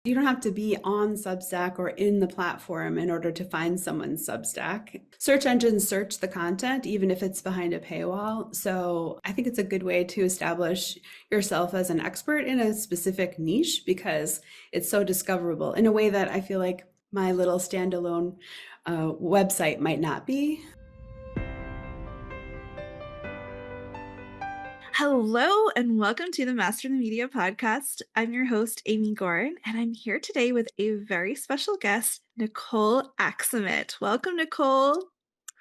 You don't have to be on Substack or in the platform in order to find someone's Substack. Search engines search the content, even if it's behind a paywall. So I think it's a good way to establish yourself as an expert in a specific niche because it's so discoverable in a way that I feel like my little standalone website might not be. Hello and welcome to the Master the Media podcast. I'm your host, Amy Gorin, and I'm here today with a very special guest, Nichole Aksamit. Welcome, Nichole.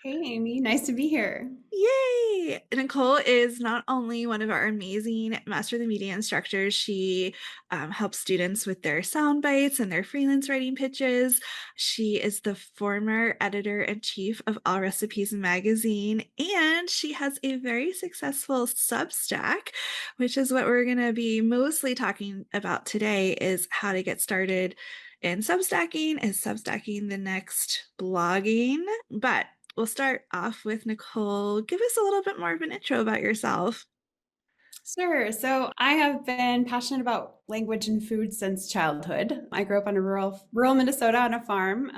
Hey, Amy, nice to be here. Yay! Nichole is not only one of our amazing Master the Media instructors, she helps students with their sound bites and their freelance writing pitches. She is the former editor-in-chief of All Recipes magazine, and she has a very successful Substack, which is what we're going to be mostly talking about today, is how to get started in Substacking. Is Substacking the next blogging? But we'll start off with Nichole. Give us a little bit more of an intro about yourself. Sure. So I have been passionate about language and food since childhood. I grew up on a rural Minnesota on a farm.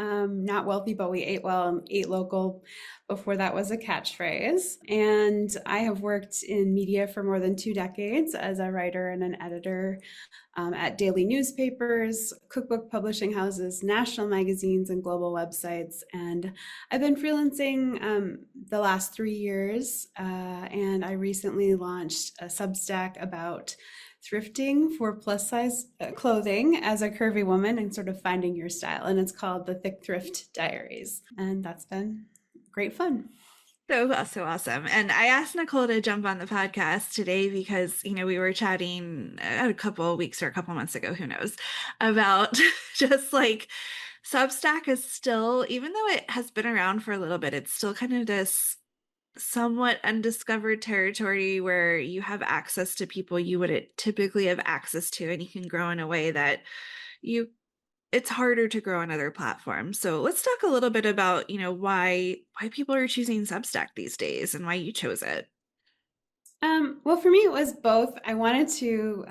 Not wealthy, but we ate well and ate local before that was a catchphrase. And I have worked in media for more than 2 decades as a writer and an editor at daily newspapers, cookbook publishing houses, national magazines, and global websites. And I've been freelancing the last 3 years, and I recently launched a Substack about thrifting for plus size clothing as a curvy woman and sort of finding your style. And it's called the Thick Thrift Diaries. And that's been great fun. So awesome. And I asked Nichole to jump on the podcast today because, we were chatting a couple of weeks or a couple of months ago, who knows, about just like Substack is still, even though it has been around for a little bit, it's still kind of this somewhat undiscovered territory where you have access to people you wouldn't typically have access to, and you can grow in a way that it's harder to grow on other platforms. So let's talk a little bit about, why people are choosing Substack these days and why you chose it. Well, for me, it was both. I wanted to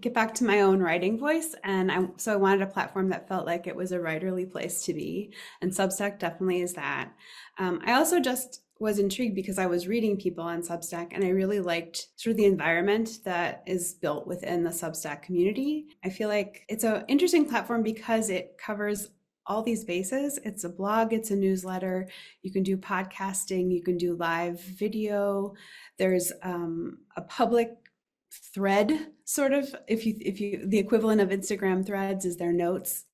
get back to my own writing voice, and so I wanted a platform that felt like it was a writerly place to be, and Substack definitely is that. I also just was intrigued because I was reading people on Substack, and I really liked sort of the environment that is built within the Substack community. I feel like it's an interesting platform because it covers all these bases. It's a blog, it's a newsletter. You can do podcasting, you can do live video. There's a public thread, sort of, if you the equivalent of Instagram threads is their notes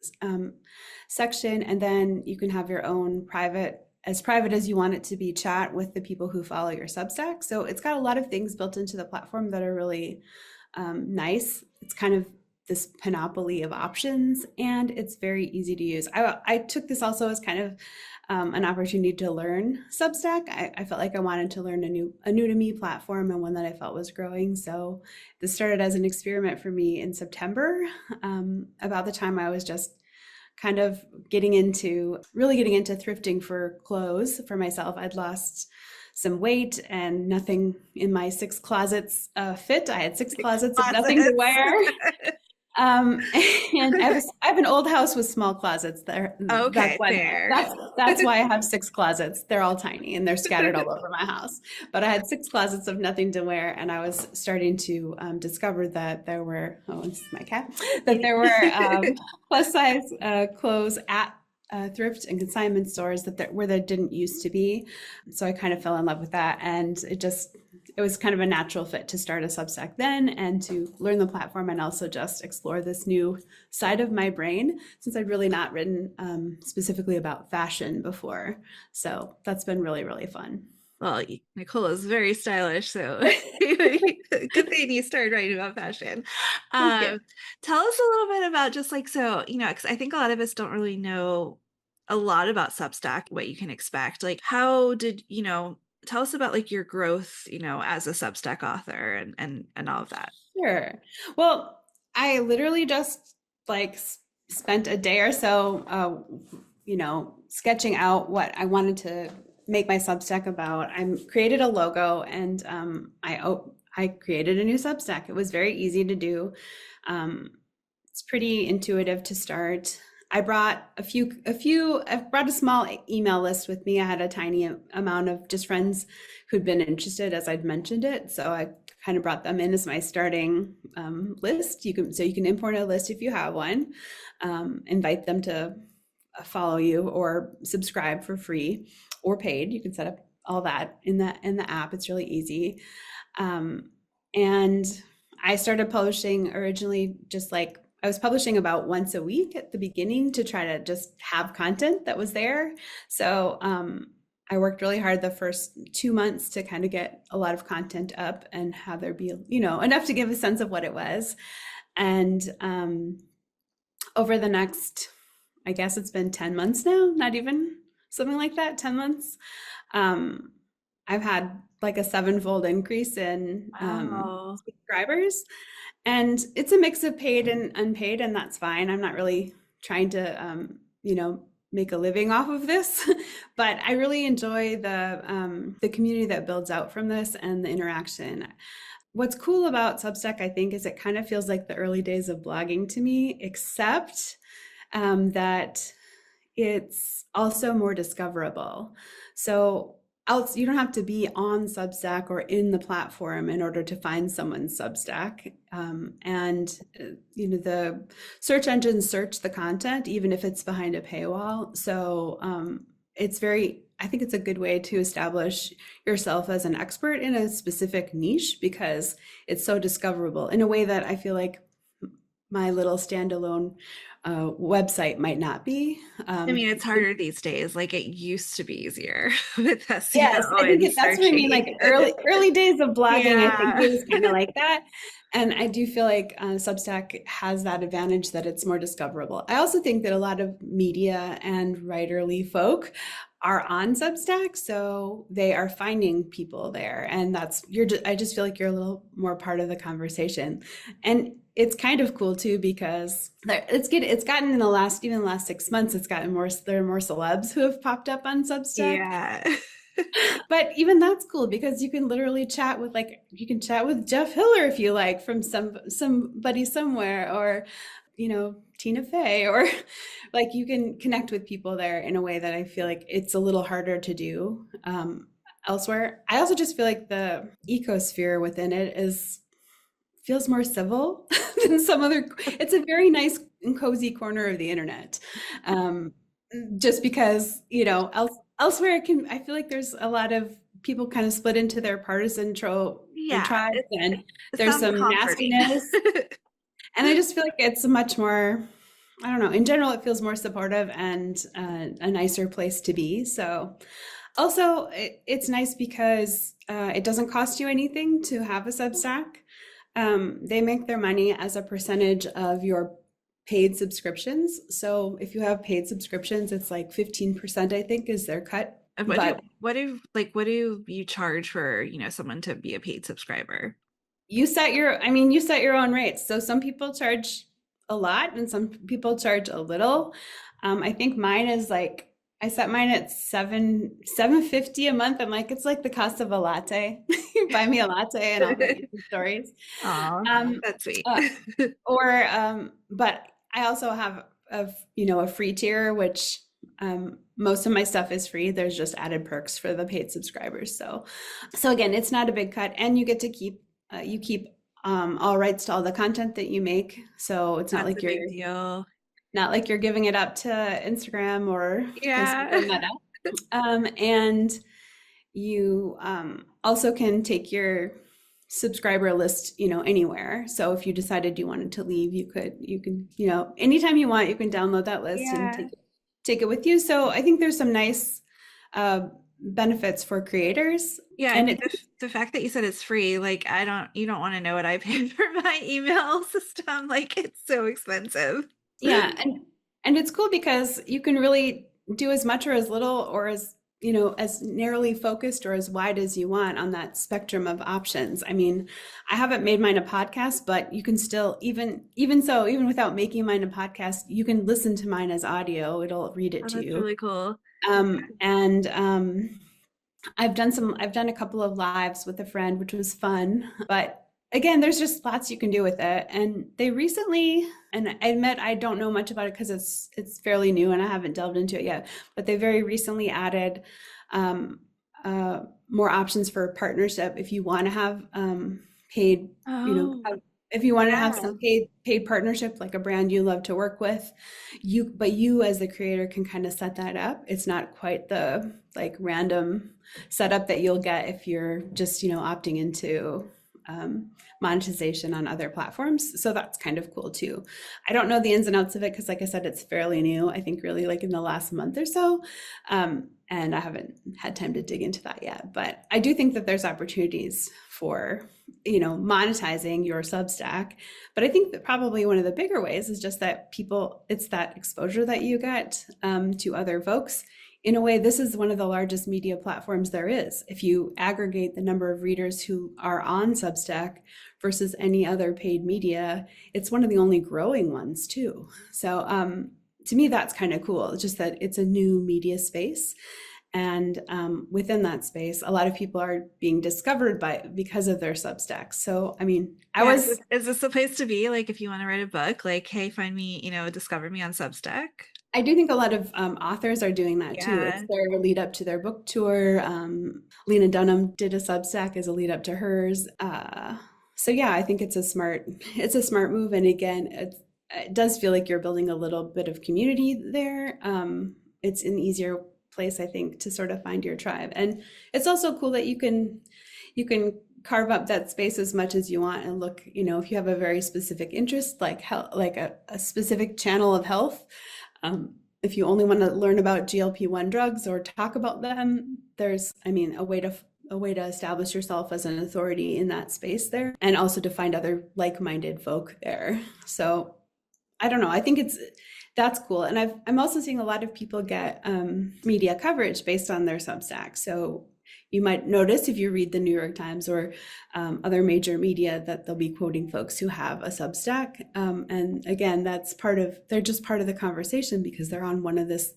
section, and then you can have your own private as you want it to be chat with the people who follow your Substack. So it's got a lot of things built into the platform that are really nice. It's kind of this panoply of options, and it's very easy to use. I took this also as kind of an opportunity to learn Substack. I felt like I wanted to learn a new to me platform, and one that I felt was growing. So this started as an experiment for me in September, about the time I was just kind of really getting into thrifting for clothes for myself. I'd lost some weight and nothing in my 6 closets fit. I had 6 closets of nothing to wear. And I have an old house with small closets there. Okay, fair. That's why I have 6 closets. They're all tiny and they're scattered all over my house. But I had 6 closets of nothing to wear, and I was starting to discover that there were, this is my cat, that there were plus size clothes at thrift and consignment stores where there didn't used to be. So I kind of fell in love with that, and it was kind of a natural fit to start a Substack then and to learn the platform and also just explore this new side of my brain, since I'd really not written specifically about fashion before. So that's been really, really fun. Well, Nichole is very stylish, so good thing you started writing about fashion. Thank you. Tell us a little bit about just like, so, because I think a lot of us don't really know a lot about Substack, what you can expect. Like, how did, tell us about like your growth, as a Substack author and all of that. Sure. Well, I literally just like spent a day or so, sketching out what I wanted to make my Substack about. I created a logo, and I created a new Substack. It was very easy to do. It's pretty intuitive to start. I brought I brought a small email list with me. I had a tiny amount of just friends who'd been interested as I'd mentioned it. So I kind of brought them in as my starting list. You can import a list if you have one, invite them to follow you or subscribe for free or paid. You can set up all that in the app. It's really easy. And I started publishing originally just like I was publishing about once a week at the beginning to try to just have content that was there. So I worked really hard the first 2 months to kind of get a lot of content up and have there be, enough to give a sense of what it was. And over the next, I guess it's been 10 months now, not even something like that, 10 months. I've had like a sevenfold increase in Wow. subscribers. And it's a mix of paid and unpaid, and that's fine. I'm not really trying to, make a living off of this, but I really enjoy the community that builds out from this and the interaction. What's cool about Substack, I think, is it kind of feels like the early days of blogging to me, except that it's also more discoverable. So else you don't have to be on Substack or in the platform in order to find someone's Substack. The search engines search the content, even if it's behind a paywall. So I think it's a good way to establish yourself as an expert in a specific niche because it's so discoverable in a way that I feel like my little standalone website might not be. I mean, it's harder these days. Like it used to be easier with Yes, SEO I think and that's what I mean. Like searching. early days of blogging, I think Yeah. it was kind of like that. And I do feel like Substack has that advantage that it's more discoverable. I also think that a lot of media and writerly folk are on Substack, so they are finding people there, and I just feel like you're a little more part of the conversation, and it's kind of cool too because it's gotten in the last 6 months, it's gotten more. There are more celebs who have popped up on Substack. Yeah. But even that's cool because you can literally chat with you can chat with Jeff Hiller if you like from somebody somewhere or Tina Fey or like you can connect with people there in a way that I feel like it's a little harder to do elsewhere. I also just feel like the ecosphere within it is feels more civil than some other. It's a very nice and cozy corner of the internet. Um, just because elsewhere I feel like there's a lot of people kind of split into their Yeah. tribes and It there's sounds some comforting. nastiness, and I just feel like it's a much more, I don't know, in general it feels more supportive and a nicer place to be. So also it's nice because it doesn't cost you anything to have a Substack. They make their money as a percentage of your paid subscriptions. So if you have paid subscriptions, it's like 15%, I think, is their cut. And But what do you charge for, someone to be a paid subscriber? you set your own rates. So some people charge a lot and some people charge a little. I think mine is like I set mine at $7.50 a month. I'm like, it's like the cost of a latte. You buy me a latte and I'll write you some stories. Aw, Um, that's sweet. uh, but I also have a free tier, which most of my stuff is free. There's just added perks for the paid subscribers. So again, it's not a big cut, and you get to keep all rights to all the content that you make. So it's That's a big deal. not like you're giving it up to Instagram or Facebook Yeah. or Meta. And you also can take your subscriber list, anywhere. So if you decided you wanted to leave, you can, anytime you want, you can download that list and Yeah. take it with you. So I think there's some nice benefits for creators. Yeah, I And mean the fact that you said it's free, like you don't want to know what I paid for my email system. Like it's so expensive. yeah, and it's cool because you can really do as much or as little or as narrowly focused or as wide as you want on that spectrum of options. I mean, I haven't made mine a podcast, but you can still even without making mine a podcast, you can listen to mine as audio. It'll read it Oh, to that's you. really cool. And I've done a couple of lives with a friend, which was fun, but again, there's just lots you can do with it. And they recently, and I admit I don't know much about it because it's fairly new and I haven't delved into it yet, but they very recently added um, more options for partnership if you want to have paid, Oh, if you want to have yeah. some paid partnership, like a brand you love to work with, but you as the creator can kind of set that up. It's not quite the like random setup that you'll get if you're just, opting into um, monetization on other platforms. So that's kind of cool too. I don't know the ins and outs of it because, like I said, it's fairly new. I think really like in the last month or so. And I haven't had time to dig into that yet. But I do think that there's opportunities for, monetizing your Substack. But I think that probably one of the bigger ways is just that it's that exposure that you get to other folks. In a way, this is one of the largest media platforms there is. If you aggregate the number of readers who are on Substack versus any other paid media, it's one of the only growing ones too. So to me, that's kind of cool. It's just that it's a new media space. And within that space, a lot of people are being discovered because of their Substacks. So, I mean, Yeah, is this the place to be? Like, if you want to write a book, like, hey, find me, discover me on Substack. I do think a lot of authors are doing that too. It's Yeah. their lead up to their book tour. Lena Dunham did a Substack as a lead up to hers. So yeah, I think it's a smart move. And again, it does feel like you're building a little bit of community there. It's an easier place, I think, to sort of find your tribe. And it's also cool that you can carve up that space as much as you want and look, if you have a very specific interest, like health, like a specific channel of health. If you only want to learn about GLP-1 drugs or talk about them, there's, I mean, a way to establish yourself as an authority in that space there, and also to find other like-minded folk there. So I don't know. I think that's cool, and I'm also seeing a lot of people get media coverage based on their Substack. So you might notice if you read the New York Times or other major media that they'll be quoting folks who have a Substack. And again, they're just part of the conversation because they're on one of this,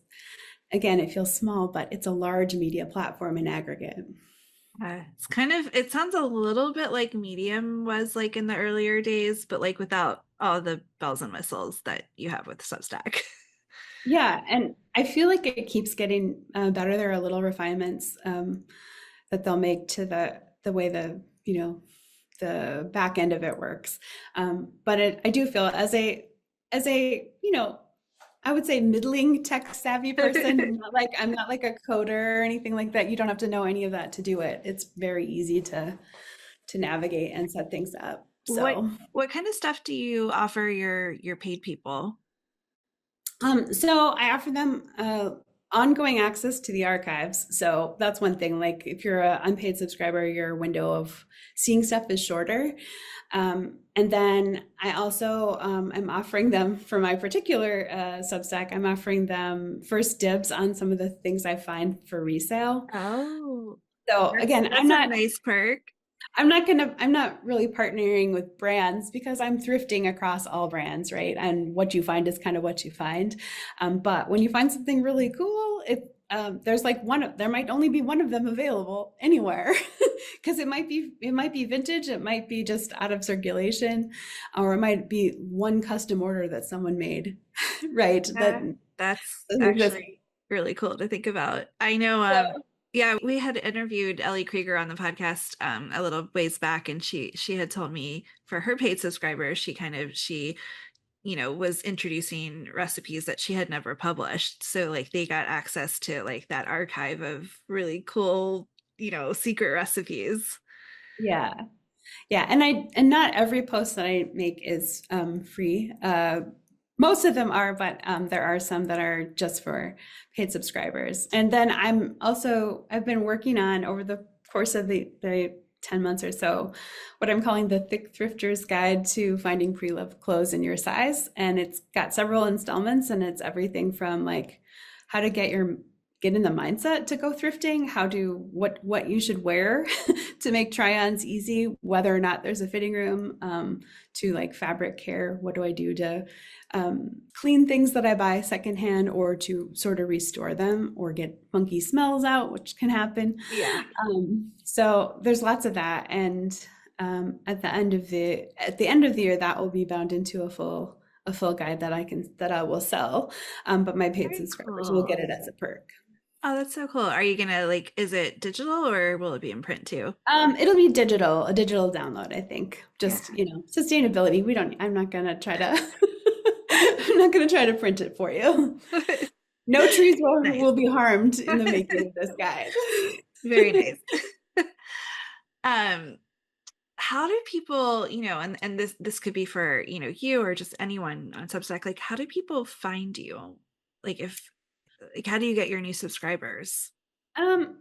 again, it feels small, but it's a large media platform in aggregate. It sounds a little bit like Medium was like in the earlier days, but like without all the bells and whistles that you have with Substack. Yeah, and I feel like it keeps getting better. There are little refinements that they'll make to the way the back end of it works. But I do feel as a I would say middling tech savvy person. I'm not like a coder or anything like that. You don't have to know any of that to do it. It's very easy to navigate and set things up. What So what kind of stuff do you offer your paid people? so I offer them ongoing access to the archives. So that's one thing. Like if you're an unpaid subscriber, your window of seeing stuff is shorter. And then I also am offering them for my particular Substack. I'm offering them first dibs on some of the things I find for resale. Oh, So again, that's a nice perk. I'm not really partnering with brands because I'm thrifting across all brands, right? And what you find is kind of what you find. But when you find something really cool, there might only be one of them available anywhere because it might be vintage, it might be just out of circulation, or it might be one custom order that someone made, right? That Yeah, that's doesn't exist. actually really cool to think about. I know, So, yeah, we had interviewed Ellie Krieger on the podcast a little ways back, and she had told me for her paid subscribers, she was introducing recipes that she had never published. So like they got access to like that archive of really cool, secret recipes. yeah. Yeah, and not every post that I make is free. Most of them are, but there are some that are just for paid subscribers. And then I've been working on over the course of the 10 months or so, what I'm calling the Thick Thrifter's Guide to Finding Pre-Loved Clothes in Your Size. And it's got several installments, and it's everything from like how to get in the mindset to go thrifting, what you should wear to make try-ons easy, whether or not there's a fitting room, to like fabric care. What do I do to clean things that I buy secondhand or to sort of restore them or get funky smells out, which can happen. Yeah. So there's lots of that. And at the end of the year, that will be bound into a full guide that I will sell. But my paid Very subscribers will cool. get it as a perk. Oh, that's so cool. Are you gonna like, is it digital or will it be in print too? It'll be digital, a digital download, I think. Yeah. Just, sustainability. I'm not gonna try to I'm not gonna try to print it for you. No trees Nice. will be harmed in the making of this guide. Very nice. Um, how do people, and this could be for, you or just anyone on Substack, like how do people find you? Like if like how do you get your new subscribers? Um,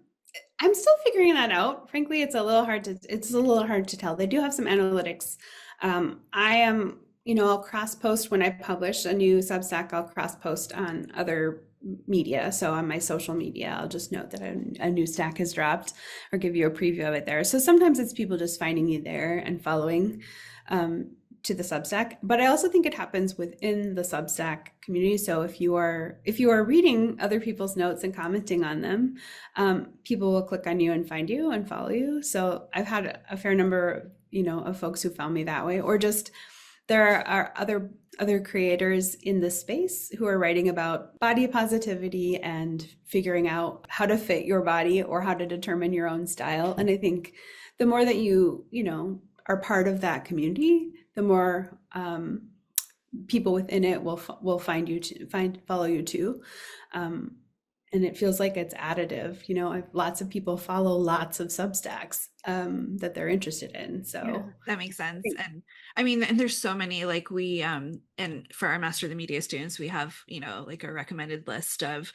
I'm still figuring that out. Frankly, it's a little hard to tell. They do have some analytics. I am, I'll cross post when I publish a new Substack, I'll cross post on other media. So on my social media, I'll just note that a new stack has dropped or give you a preview of it there. So sometimes it's people just finding you there and following um, to the Substack. But I also think it happens within the Substack community. So if you are reading other people's notes and commenting on them, people will click on you and find you and follow you. So I've had a fair number, of folks who found me that way, or just there are other creators in this space who are writing about body positivity and figuring out how to fit your body or how to determine your own style. And I think the more that are part of that community, the more people within it will follow you too. Um, and it feels like it's additive. Lots of people follow lots of Substacks that they're interested in. Yeah, So that makes sense. And I mean, and there's so many like and for our Master of the Media students, we have, like a recommended list of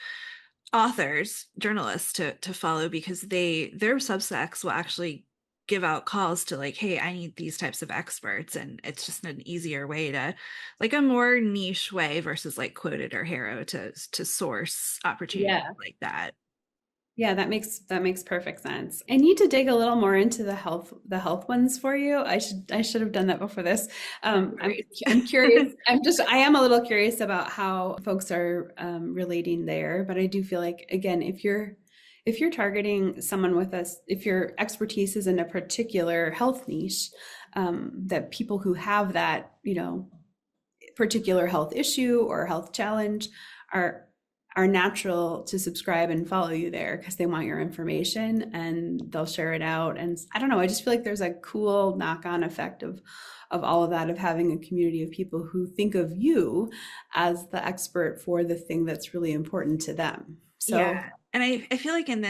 authors, journalists to follow because their Substacks will actually give out calls to like, hey, I need these types of experts. And it's just an easier way to like a more niche way versus like Quoted or Harrow to source opportunities yeah, like that. yeah, that makes perfect sense. I need to dig a little more into the health ones for you. I should have done that before this. No Um, I'm worries. I'm curious. I am a little curious about how folks are relating there. But I do feel like again, if you're targeting someone with us, if your expertise is in a particular health niche, that people who have that particular health issue or health challenge are are natural to subscribe and follow you there because they want your information and they'll share it out. And I don't know, I just feel like there's a cool knock-on effect of all of that, of having a community of people who think of you as the expert for the thing that's really important to them. So Yeah. And I feel like in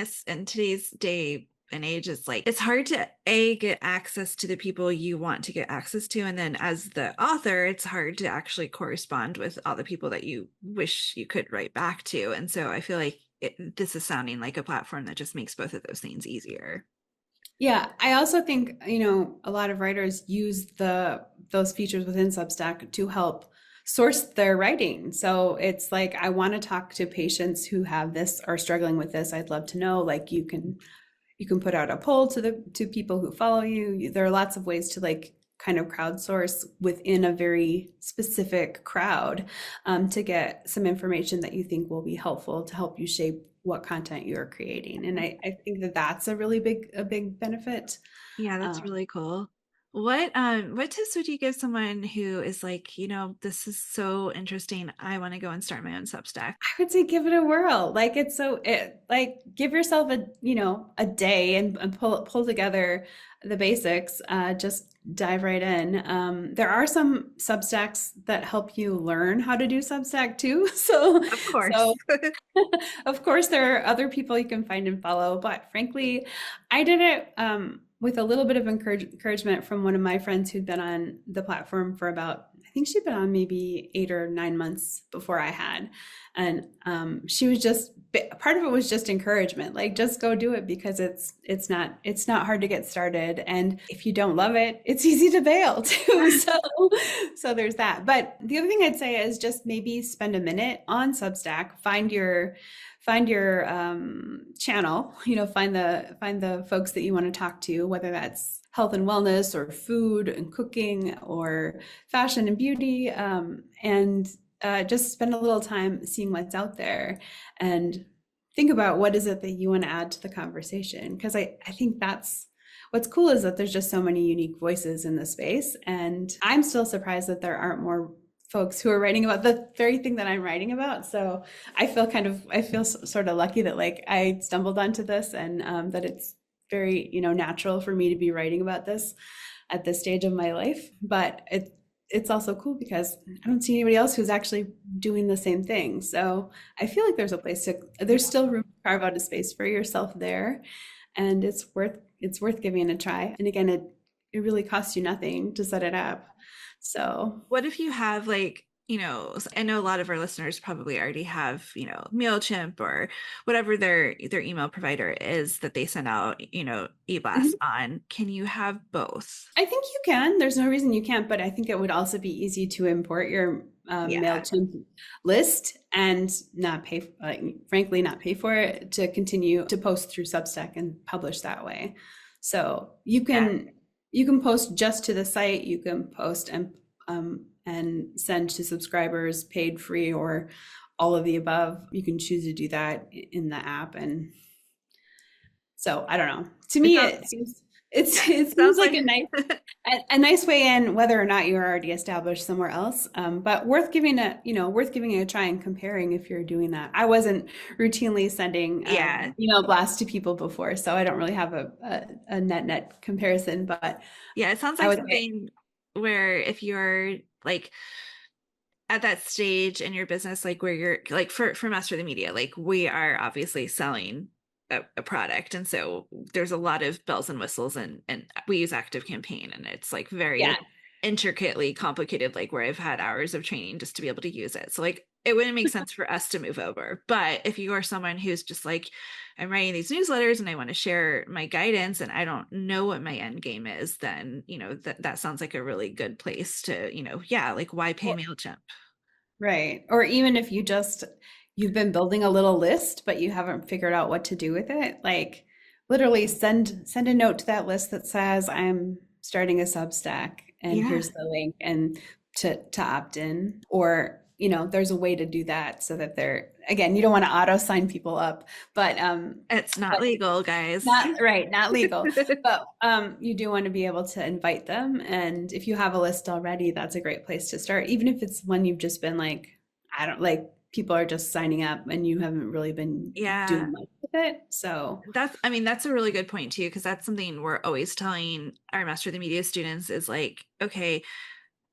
today's day and age, it's like it's hard to get access to the people you want to get access to. And then as the author, it's hard to actually correspond with all the people that you wish you could write back to. And so I feel like this is sounding like a platform that just makes both of those things easier. yeah, I also think, a lot of writers use those features within Substack to help source their writing. So it's like, I want to talk to patients who have this or struggling with this. I'd love to know, like you can put out a poll to people who follow you. There are lots of ways to like kind of crowdsource within a very specific crowd to get some information that you think will be helpful to help you shape what content you're creating. And I think that that's a big benefit. Yeah, that's Um, really cool. What tips would you give someone who is like, this is so interesting. I want to go and start my own Substack? I would say give it a whirl. Like like give yourself a day and pull together the basics. Just dive right in. There are some Substacks that help you learn how to do Substack too. So Of course. so of course there are other people you can find and follow, but frankly, I did it with a little bit of encouragement from one of my friends who'd been on the platform for about, I think she'd been on maybe 8 or 9 months before I had. And she was just, part of it was just encouragement, like just go do it because it's not hard to get started. And if you don't love it, it's easy to bail too. So there's that. But the other thing I'd say is just maybe spend a minute on Substack, find your channel, find the folks that you want to talk to, whether that's health and wellness or food and cooking or fashion and beauty, and just spend a little time seeing what's out there and think about what is it that you want to add to the conversation, because I think that's what's cool is that there's just so many unique voices in the space, and I'm still surprised that there aren't more folks who are writing about the very thing that I'm writing about. So I feel sort of lucky that like I stumbled onto this, and that it's very, natural for me to be writing about this at this stage of my life. But it's also cool because I don't see anybody else who's actually doing the same thing. So I feel like there's still room to carve out a space for yourself there, and it's worth giving it a try. And again, it really costs you nothing to set it up. So What if you have like, I know a lot of our listeners probably already have, MailChimp or whatever their email provider is that they send out, e-blasts mhm. on. Can you have both? I think you can. There's no reason you can't, but I think it would also be easy to import your Yeah, MailChimp list and not pay, frankly, not pay for it to continue to post through Substack and publish that way. So yeah, you can post just to the site. You can post and send to subscribers, paid, free, or all of the above. You can choose to do that in the app, and so I don't know. To it me, sounds, yeah, it seems sounds like like, a nice way in, whether or not you're already established somewhere else. But worth giving it a try and comparing if you're doing that. I wasn't routinely sending yeah, email blasts to people before, so I don't really have a net comparison. But yeah, it sounds I like would say, something where if you're like at that stage in your business, like where you're like for Master the Media, like we are obviously selling a product, and so there's a lot of bells and whistles, and we use Active Campaign, and it's like yeah, very intricately complicated, like where I've had hours of training just to be able to use it. So like it wouldn't make sense for us to move over. But if you are someone who's just like, I'm writing these newsletters and I want to share my guidance and I don't know what my end game is, then that sounds like a really good place to, yeah, like why pay MailChimp? right. Or even if you've been building a little list, but you haven't figured out what to do with it, like literally send a note to that list that says I'm starting a Substack and Yeah, here's the link and to opt in. Or, there's a way to do that so that they're again, you don't want to auto sign people up, but it's not but legal, guys. not right, not legal. But you do want to be able to invite them. And if you have a list already, that's a great place to start. Even if it's one you've just been like, I don't like, people are just signing up and you haven't really been Yeah, doing much with it. So I mean, that's a really good point too, because that's something we're always telling our Master of the Media students is like, okay,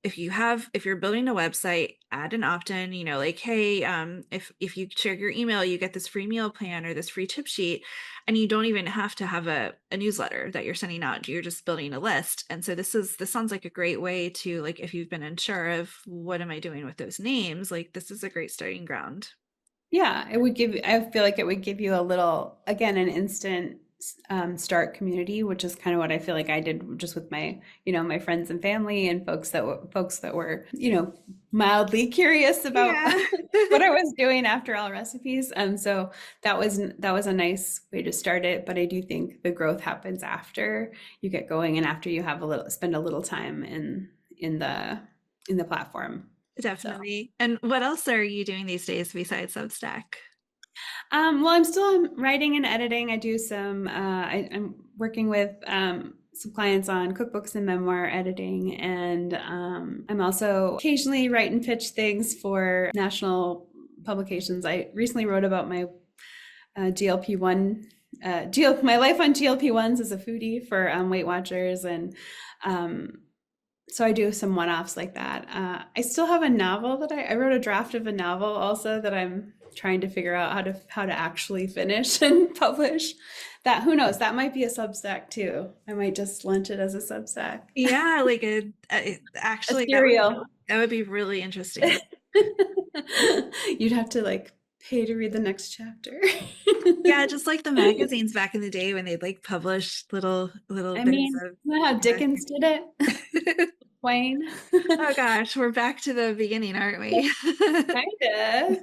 if you're building a website, add an opt-in, like, hey, if you share your email, you get this free meal plan or this free tip sheet, and you don't even have to have a newsletter that you're sending out. You're just building a list. And so this sounds like a great way to, like, if you've been unsure of what am I doing with those names, like this is a great starting ground. yeah, I feel like it would give you a little, again, an instant start community, which is kind of what I feel like I did just with my friends and family and folks that were, mildly curious about Yeah. what I was doing after all recipes. So that was a nice way to start it. But I do think the growth happens after you get going and after you spend a little time in the platform. So. Definitely. And what else are you doing these days besides Substack? Well, I'm still writing and editing. I do I'm working with some clients on cookbooks and memoir editing, and I'm also occasionally write and pitch things for national publications. I recently wrote about my GLP-1, my life on GLP-1s as a foodie for Weight Watchers, and um, so I do some one-offs like that. I still have a novel that I wrote a draft of a novel also that I'm trying to figure out how to actually finish and publish. That who knows? That might be a Substack too. I might just launch it as a Substack. Yeah, like A actually serial. that would be really interesting. You'd have to like pay to read the next chapter. Yeah, just like the magazines back in the day when they'd like publish little I bits mean, of, you know how you know. Dickens did it? Wayne. Oh gosh, we're back to the beginning, aren't we? Kinda.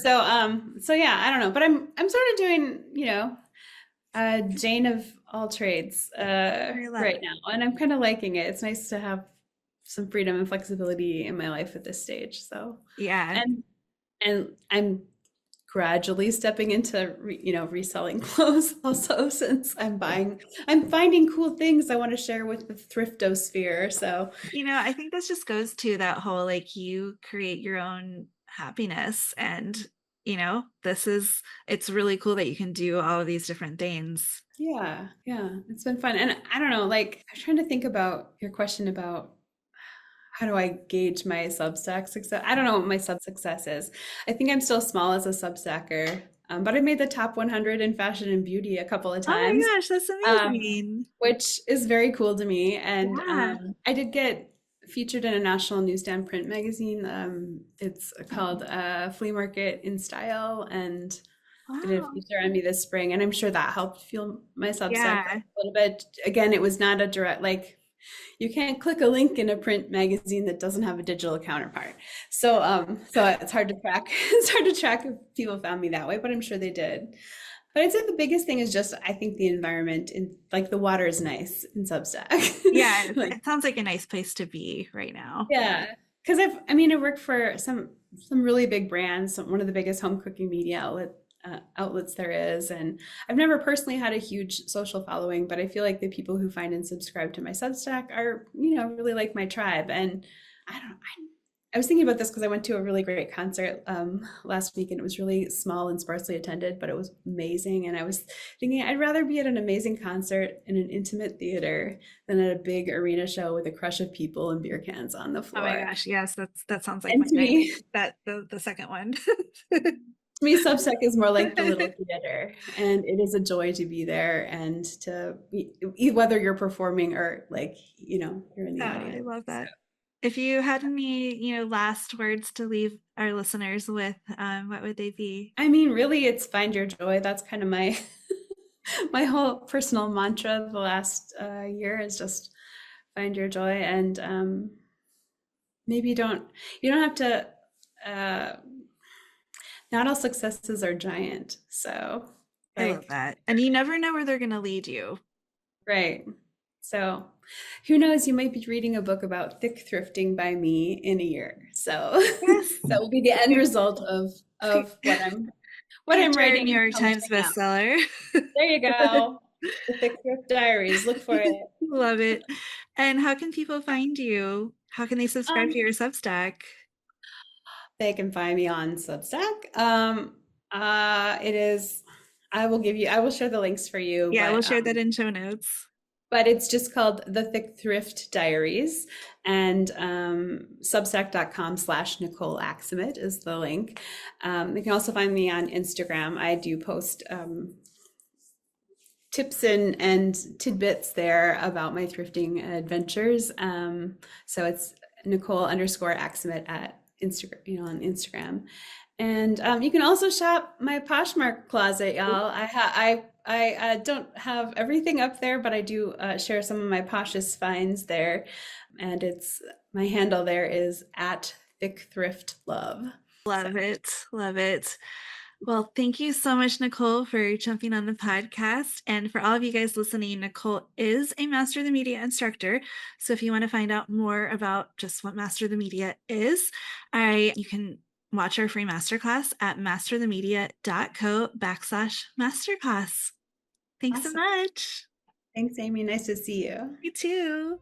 So yeah, I don't know, but I'm sort of doing, Jane of all trades I love right it. now, and I'm kind of liking it. It's nice to have some freedom and flexibility in my life at this stage. So, Yeah. and I'm gradually stepping into reselling clothes also, since I'm finding cool things I want to share with the thriftosphere. So I think this just goes to that whole like you create your own happiness and it's really cool that you can do all of these different things. yeah, it's been fun. And I don't know, like I'm trying to think about your question about how do I gauge my Substack success? I don't know what my sub success is. I think I'm still small as a Substacker, but I made the top 100 in fashion and beauty a couple of Oh times, my gosh, that's um, amazing. which is very cool to me. And Yeah. I did get featured in a national newsstand print magazine. It's called Flea Market in Style, and they did a Wow. feature on me this spring. And I'm sure that helped fuel my Substack growth Yeah. a little bit. Again, it was not a direct, like, you can't click a link in a print magazine that doesn't have a digital counterpart. So it's hard to track. It's hard to track if people found me that way, but I'm sure they did. But I'd say the biggest thing is just I think the environment, in like the water is nice in Yeah, Substack. Like it sounds like a nice place to be right now. yeah, because I worked for some really big brands, one of the biggest home cooking media outlets there is, and I've never personally had a huge social following, but I feel like the people who find and subscribe to my Substack are, really like my tribe. And I don't, I was thinking about this because I went to a really great concert last week, and it was really small and sparsely attended, but it was amazing. And I was thinking I'd rather be at an amazing concert in an intimate theater than at a big arena show with a crush of people and beer cans on the Oh my floor. gosh, yes, that sounds like And my dream. That the second one. to me, Substack is more like the little theater, and it is a joy to be there and to be, whether you're performing or like, you're in the Oh, I audience. love So, that. If you had any, last words to leave our listeners with, what would they be? really, it's find your joy. That's kind of my my whole personal mantra the last year is just find your joy, and maybe you don't have to. Uh, Not all successes are giant, so I love like that. And you never know where they're going to lead you. right. So who knows? You might be reading a book about thick thrifting by me in a year. So Yes. that will be the end result of what I'm Future writing New and York Times publishing out. bestseller. There you go. The Thick Thrift Diaries. Look for it. Love it. And how can people find you? How can they subscribe to Um, your Substack? they can find me on Substack. It is. I will share the links for you, Yeah, we'll but share that in show notes. it's just called The Thick Thrift Diaries, and substack.com/Nichole Aksamit is the link. You can also find me on Instagram. I do post tips and tidbits there about my thrifting adventures. So it's Nichole_Aksamit at Instagram, on Instagram. And you can also shop my Poshmark closet, y'all. I don't have everything up there, but I do share some of my Poshest finds there, and it's my handle there is at Thick Thrift Love. So Love it. Love it. Well, thank you so much, Nichole, for jumping on the podcast. And for all of you guys listening, Nichole is a Master the Media instructor. So if you want to find out more about just what Master the Media is, you can watch our free masterclass at masterthemedia.co/masterclass. Thanks so awesome. much. Thanks, Amy. Nice to see you. You too.